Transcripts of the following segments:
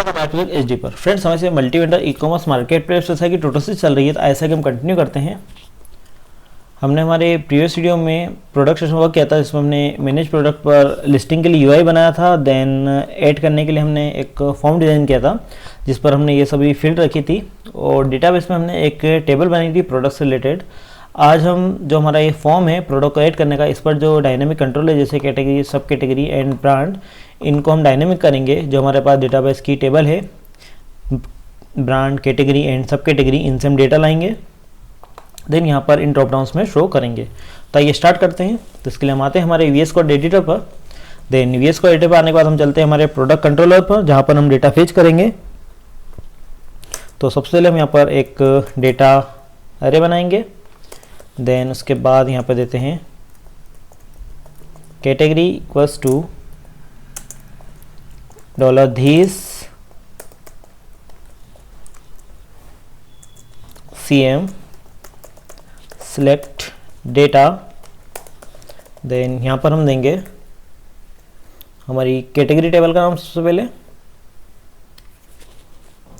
HD पर friends, हमारे से multi vendor e commerce market place जैसा कि टोटल से चल रही है, तो ऐसा कि हम कंटिन्यू करते हैं। हमने हमारे प्रीवियस वीडियो में प्रोडक्ट सेशन वर्क किया था, जिसमें हमने मैनेज प्रोडक्ट पर लिस्टिंग के लिए यूआई बनाया था। देन ऐड करने के लिए हमने एक फॉर्म डिज़ाइन किया था, जिस पर हमने ये सभी फील्ड रखी थी, और डेटाबेस में हमने एक टेबल बनाई थी प्रोडक्ट से रिलेटेड। आज हम जो हमारा ये फॉर्म है प्रोडक्ट को ऐड करने का, इस पर जो डायनेमिक कंट्रोल है, जैसे कैटेगरी, सब कैटेगरी एंड ब्रांड, इनको हम डायनेमिक करेंगे। जो हमारे पास डेटाबेस की टेबल है, ब्रांड, कैटेगरी एंड सब कैटेगरी, इनसे हम डेटा लाएंगे, देन यहाँ पर इन ड्रॉप डाउन्स में शो करेंगे। तो ये स्टार्ट करते हैं। तो इसके लिए हम आते हैं हमारे वीएस कोड एडिटर पर। देन वीएस कोड एडिटर पर आने के बाद हम चलते हैं हमारे प्रोडक्ट कंट्रोलर पर, जहाँ पर हम डेटा फेच करेंगे। तो सबसे पहले हम यहाँ पर एक डेटा अरे बनाएंगे। देन उसके बाद यहाँ पर देते हैं category equals to $this CM select data। Then यहाँ पर हम देंगे हमारी कैटेगरी टेबल का नाम। सबसे पहले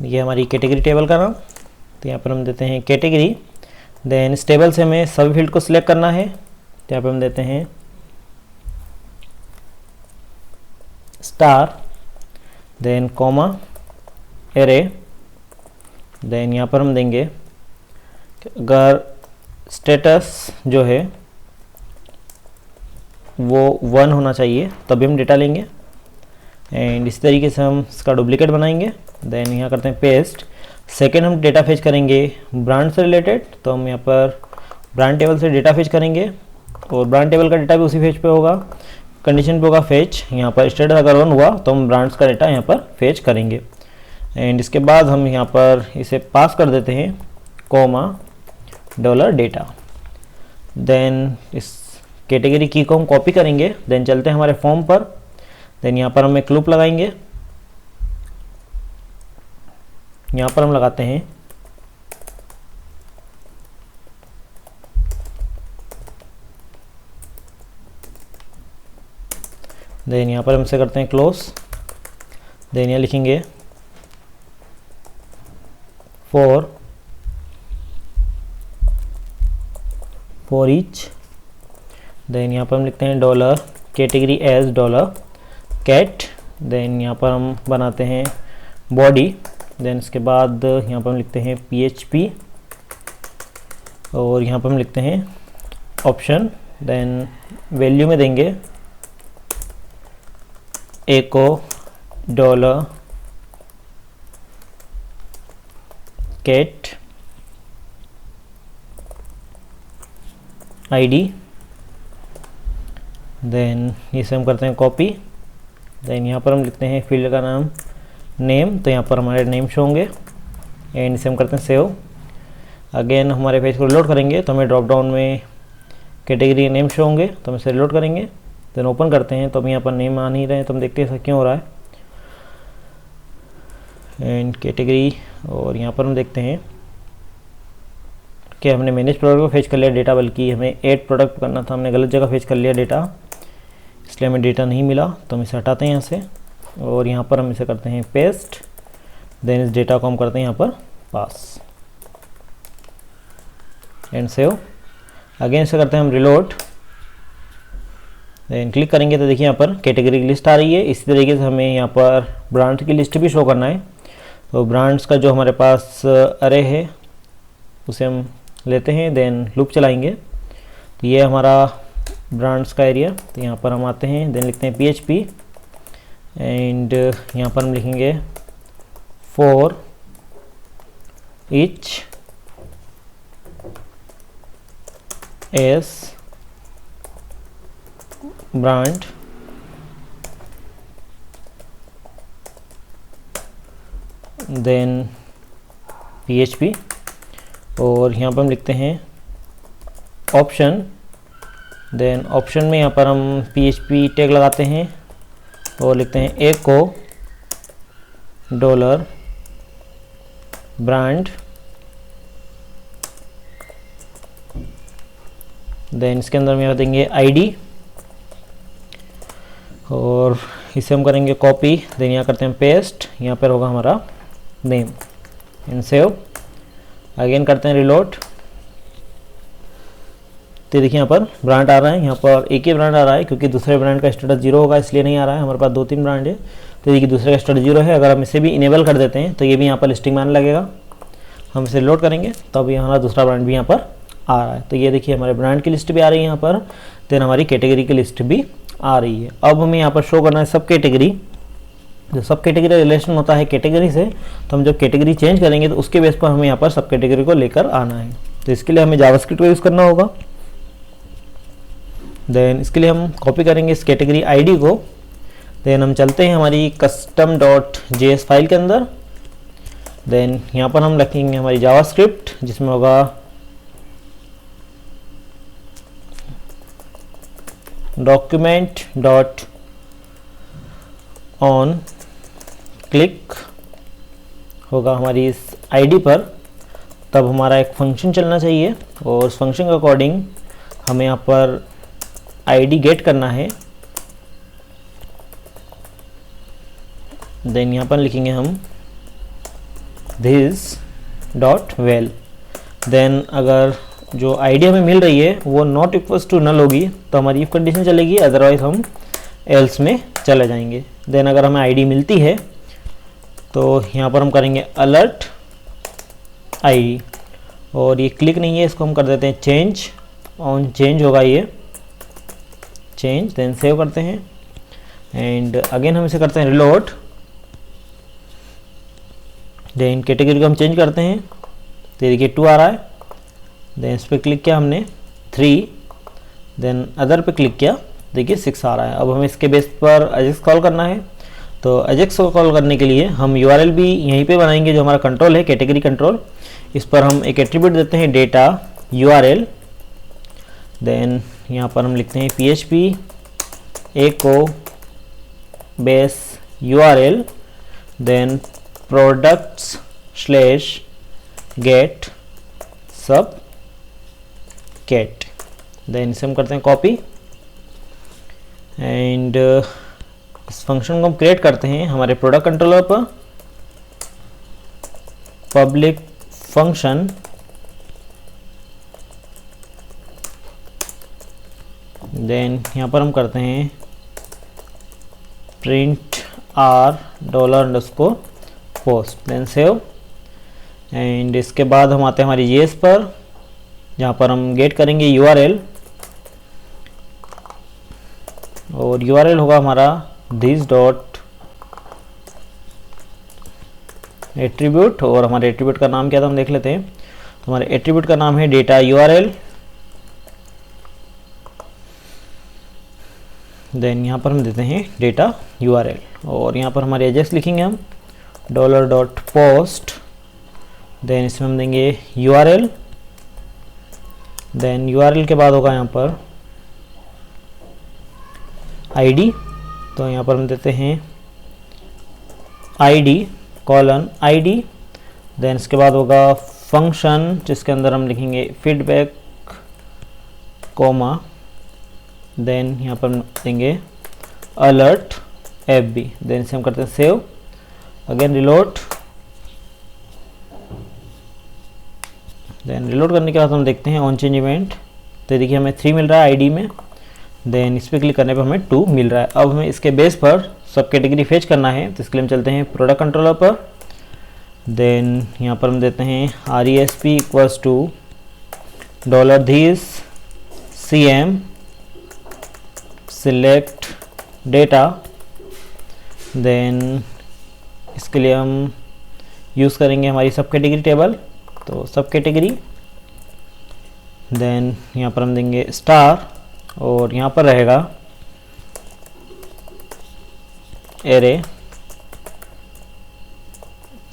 ये हमारी कैटेगरी टेबल का नाम, तो यहाँ पर हम देते हैं कैटेगरी। देन इस टेबल से हमें सब फील्ड को सिलेक्ट करना है, तो यहाँ पर हम देते हैं star, then comma, array. Then यहाँ पर हम देंगे अगर स्टेटस जो है वो 1 होना चाहिए तभी हम डेटा लेंगे। एंड इस तरीके से हम इसका डुप्लीकेट बनाएंगे। देन यहाँ करते हैं पेस्ट। सेकेंड हम डेटा फेच करेंगे ब्रांड से रिलेटेड, तो हम यहाँ पर ब्रांड टेबल से डेटा फेच करेंगे, और ब्रांड टेबल का डेटा भी उसी फेच पे होगा, कंडीशन पे होगा फेच। यहाँ पर स्टेटस अगर 1 हुआ तो हम ब्रांड्स का डेटा यहाँ पर फेच करेंगे। एंड इसके बाद हम यहाँ पर इसे पास कर देते हैं कॉमा $data। देन इस कैटेगरी की को हम कॉपी करेंगे। देन चलते हैं हमारे फॉर्म पर। देन यहाँ पर हम एक लूप लगाएंगे। यहाँ पर हम लगाते हैं देन यहाँ पर हम इसे करते हैं क्लोज। देन यहाँ लिखेंगे फॉर ईच। देन यहाँ पर हम लिखते हैं dollar category as $cat. Then यहाँ पर हम बनाते हैं बॉडी। देन इसके बाद यहाँ पर हम लिखते हैं PHP, और यहाँ पर हम लिखते हैं ऑप्शन। देन वैल्यू में देंगे एको $कैट ID। देन इसे हम करते हैं कॉपी। देन यहाँ पर हम लिखते हैं फील्ड का नाम नेम, तो यहाँ पर हमारे नेम शो होंगे। एंड इसे हम करते हैं सेव। अगेन हमारे पेज को रिलोड करेंगे तो हमें ड्रॉप डाउन में कैटेगरी नेम शो होंगे, तो हम इसे रिलोड करेंगे। देन ओपन करते हैं तो हम यहाँ पर नेम आ नहीं रहे हैं, तो हम देखते हैं ऐसा क्यों हो रहा है। एंड कैटेगरी, और यहाँ पर हम देखते हैं कि हमने मैनेज प्रोडक्ट को फेच कर लिया डेटा, बल्कि हमें ऐड प्रोडक्ट करना था, हमने गलत जगह फेच कर लिया डेटा, इसलिए हमें डेटा नहीं मिला। तो हम इसे हटाते हैं यहाँ से, और यहाँ पर हम इसे करते हैं पेस्ट। देन इस डेटा को हम करते हैं यहाँ पर पास एंड सेव। अगेन इसे करते हैं हम रिलोड। देन क्लिक करेंगे तो देखिए यहाँ पर कैटेगरी की लिस्ट आ रही है। इसी तरीके से हमें यहाँ पर ब्रांड की लिस्ट भी शो करना है। तो ब्रांड्स का जो हमारे पास अरे है उसे हम लेते हैं। देन लूप चलाएंगे, तो ये हमारा ब्रांड्स का एरिया। तो यहाँ पर हम आते हैं, देन लिखते हैं PHP, एंड यहाँ पर हम लिखेंगे for each as brand. Then PHP, और यहाँ पर हम लिखते हैं ऑप्शन। देन ऑप्शन में यहाँ पर हम PHP टैग लगाते हैं और लिखते हैं एको $ब्रांड। देन इसके अंदर हम यहाँ देंगे ID। और इसे हम करेंगे कॉपी, देन यहाँ करते हैं पेस्ट, यहाँ पर होगा हमारा नेम एंड सेव। अगेन करते हैं रिलोड, तो देखिए यहाँ पर ब्रांड आ रहा है, यहाँ पर एक ही ब्रांड आ रहा है क्योंकि दूसरे ब्रांड का स्टेटस 0 होगा इसलिए नहीं आ रहा है। हमारे पास 2-3 ब्रांड है, तो देखिए दूसरे का स्टेटस 0 है। अगर हम इसे भी इनेबल कर देते हैं तो ये भी यहाँ पर लिस्टिंग में आने लगेगा। हम इसे लोड करेंगे तो अभी हमारा दूसरा ब्रांड भी यहाँ पर आ रहा है। तो ये देखिए हमारे ब्रांड की लिस्ट भी आ रही है यहाँ पर, देन हमारी कैटेगरी की लिस्ट भी आ रही है। अब हमें यहाँ पर शो करना है सब कैटेगरी। जो सब कैटेगरी रिलेशन होता है कैटेगरी से, तो हम जब कैटेगरी चेंज करेंगे तो उसके बेस पर हमें यहाँ पर सब कैटेगरी को लेकर आना है। तो इसके लिए हमें जावास्क्रिप्ट का यूज़ करना होगा। देन इसके लिए हम कॉपी करेंगे इस कैटेगरी आईडी को, देन हम चलते हैं हमारी custom.js फाइल के अंदर। देन यहाँ पर हम रखेंगे हमारी जावास्क्रिप्ट जिसमें होगा डॉक्यूमेंट डॉट ऑन क्लिक होगा हमारी इस आईडी पर। तब हमारा एक फंक्शन चलना चाहिए और उस फंक्शन के अकॉर्डिंग हमें यहाँ पर आईडी गेट करना है। देन यहाँ पर लिखेंगे हम this डॉट वेल। देन अगर जो आईडी हमें मिल रही है वो नॉट इक्वल्स टू नल होगी तो हमारी इफ कंडीशन चलेगी, अदरवाइज हम एल्स में चले जाएंगे। देन अगर हमें आईडी मिलती है तो यहाँ पर हम करेंगे अलर्ट आईडी, और ये क्लिक नहीं है, इसको हम कर देते हैं चेंज, ऑन चेंज होगा ये चेंज। देन सेव करते हैं एंड अगेन हम इसे करते हैं रिलोड। देन कैटेगरी को हम चेंज करते हैं, तो देखिए 2 आ रहा है। देन इस पर क्लिक किया हमने 3, देन अदर पे क्लिक किया, देखिए 6 आ रहा है। अब हमें इसके बेस पर अजेक्स कॉल करना है। तो अजेक्स को कॉल करने के लिए हम यूआरएल भी यहीं पे बनाएंगे, जो हमारा कंट्रोल है कैटेगरी कंट्रोल। इस पर हम एक एट्रीब्यूट देते हैं डेटा यूआरएल। देन यहाँ पर हम लिखते हैं PHP echo base URL, then products / get sub cat। Then इसे हम करते हैं कॉपी एंड इस फंक्शन को हम क्रिएट करते हैं हमारे प्रोडक्ट कंट्रोलर पर। पब्लिक फंक्शन देन यहाँ पर हम करते हैं print $_ post, then save. And इसके बाद हम आते हैं हमारी JS पर, जहाँ पर हम गेट करेंगे URL, और URL होगा हमारा this डॉट एट्रीब्यूट। और हमारे एट्रीब्यूट का नाम क्या था हम देख लेते हैं। तो हमारे एट्रीब्यूट का नाम है डेटा URL। देन यहाँ पर हम देते हैं डेटा URL, और यहाँ पर हमारे एजेक्स लिखेंगे हम $.post। देन इसमें हम देंगे URL। देन URL के बाद होगा यहाँ पर ID। तो यहाँ पर हम देते हैं ID : ID। देन इसके बाद होगा फंक्शन जिसके अंदर हम लिखेंगे फीडबैक कोमा, देन यहाँ पर हम देंगे अलर्ट FB। देन इसे हम करते हैं save, again reload. Then reload करने के बाद हम देखते हैं ऑन चेंज इवेंट, तो देखिए हमें 3 मिल रहा है आईडी में। देन इस पर क्लिक करने पर हमें 2 मिल रहा है। अब हमें इसके बेस पर सब कैटेगरी फेच करना है, तो इसके लिए हम चलते हैं प्रोडक्ट कंट्रोलर पर। देन यहाँ पर हम देते हैं RESP = $this CM select data। Then इसके लिए हम यूज़ करेंगे हमारी सब कैटेगरी टेबल, तो सब कैटेगरी। देन यहाँ पर हम देंगे स्टार, और यहाँ पर रहेगा एरे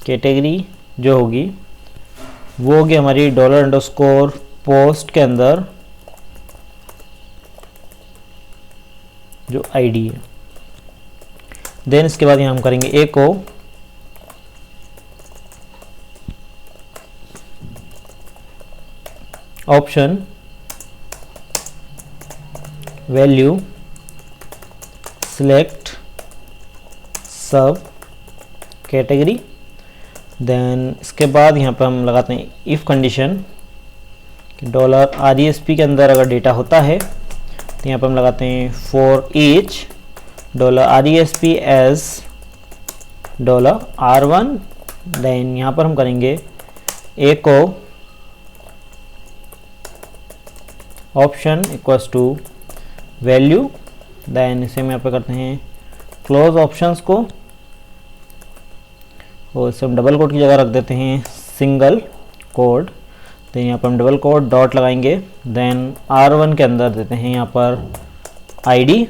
कैटेगरी जो होगी वो होगी हमारी $_ पोस्ट के अंदर जो आईडी है। देन इसके बाद यहाँ हम करेंगे echo option value select sub category. Then इसके बाद यहाँ पर हम लगाते हैं इफ़ कंडीशन कि $RESP के अंदर अगर डेटा होता है तो यहाँ पर हम लगाते हैं for each $RESP as $R1। Then यहाँ पर हम करेंगे echo option equals to value. Then इसे हम यहाँ पे करते हैं क्लोज ऑप्शंस को और इसे हम डबल कोड की जगह रख देते हैं सिंगल कोड। तो यहाँ पर हम डबल कोड डॉट लगाएंगे। देन R1 के अंदर देते हैं यहाँ पर ID।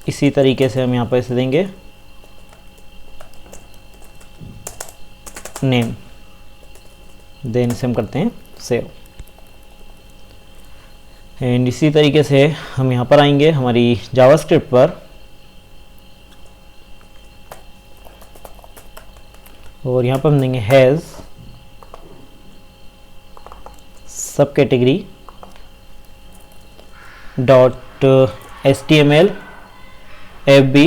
इसी तरीके से हम यहाँ पर इसे देंगे नेम। देन इसे हम करते हैं सेव। एंड इसी तरीके से हम यहाँ पर आएंगे हमारी जावास्क्रिप्ट पर और यहाँ पर हम देंगे हैज़ सब कैटेगरी .html fb।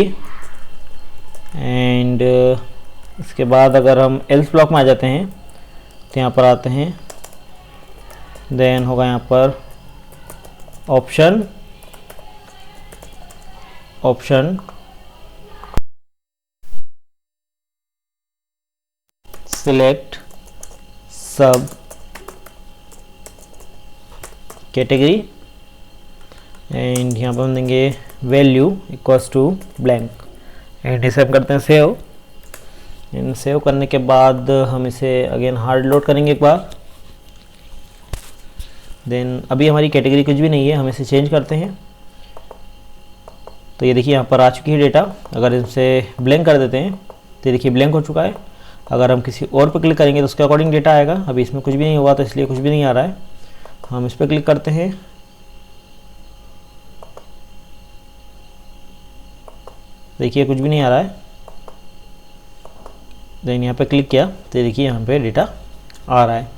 एंड इसके बाद अगर हम एल्स ब्लॉक में आ जाते हैं तो यहाँ पर आते हैं। देन होगा यहाँ पर option select sub category. And यहाँ पर हम देंगे value equals to blank. And इसे हम करते हैं सेव। एंड सेव करने के बाद हम इसे अगेन हार्ड लोड करेंगे एक बार। देन अभी हमारी कैटेगरी कुछ भी नहीं है, हम इसे चेंज करते हैं। तो ये देखिए यहाँ पर आ चुकी है डेटा। अगर इसे ब्लैंक कर देते हैं तो ये देखिए ब्लैंक हो चुका है। अगर हम किसी और पर क्लिक करेंगे तो उसके अकॉर्डिंग डेटा आएगा। अभी इसमें कुछ भी नहीं हुआ तो इसलिए कुछ भी नहीं आ रहा है। हम इस पर क्लिक करते हैं। देखिए कुछ भी नहीं आ रहा है। देन यहाँ पे क्लिक किया तो देखिए यहाँ पे डेटा आ रहा है।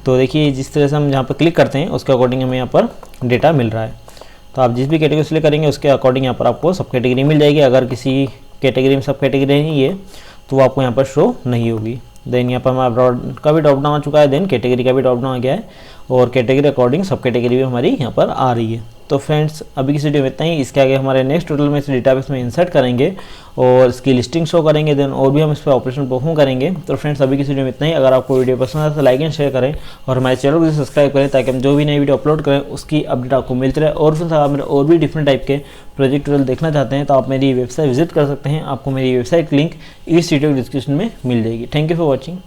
तो देखिए जिस तरह से हम यहाँ पर क्लिक करते हैं उसके अकॉर्डिंग हमें यहाँ पर डेटा मिल रहा है। तो आप जिस भी कैटेगरी सिलेक्ट करेंगे उसके अकॉर्डिंग यहाँ पर आपको सब कैटेगरी मिल जाएगी। अगर किसी कैटेगरी में सब कैटेगरी नहीं है तो वो आपको यहाँ पर शो नहीं होगी। देन यहाँ पर हमारा ब्रॉड का भी ड्रॉप डाउन आ चुका है। देन कैटेगरी का भी ड्रॉप डाउन आ गया है और कैटेगरी अकॉर्डिंग सब कैटेगरी भी हमारी यहाँ पर आ रही है। तो फ्रेंड्स अभी की वीडियो में इतना ही। इसके आगे हमारे नेक्स्ट ट्यूटोरियल में इस डेटाबेस में इंसर्ट करेंगे और इसकी लिस्टिंग शो करेंगे। देन और भी हम इस पर ऑपरेशन परफॉर्म करेंगे। तो फ्रेंड्स अभी की वीडियो में इतना ही। अगर आपको वीडियो पसंद आए तो लाइक एंड शेयर करें और हमारे चैनल को सब्सक्राइब करें ताकि हम जो भी नई वीडियो अपलोड करें उसकी अपडेट आपको मिलती रहे। और फिर आप मेरे और भी डिफरेंट टाइप के प्रोजेक्ट ट्यूटोरियल देखना चाहते हैं तो आप मेरी वेबसाइट विजिट कर सकते हैं। आपको मेरी वेबसाइट लिंक इस वीडियो डिस्क्रिप्शन में मिल जाएगी। Thank you for watching.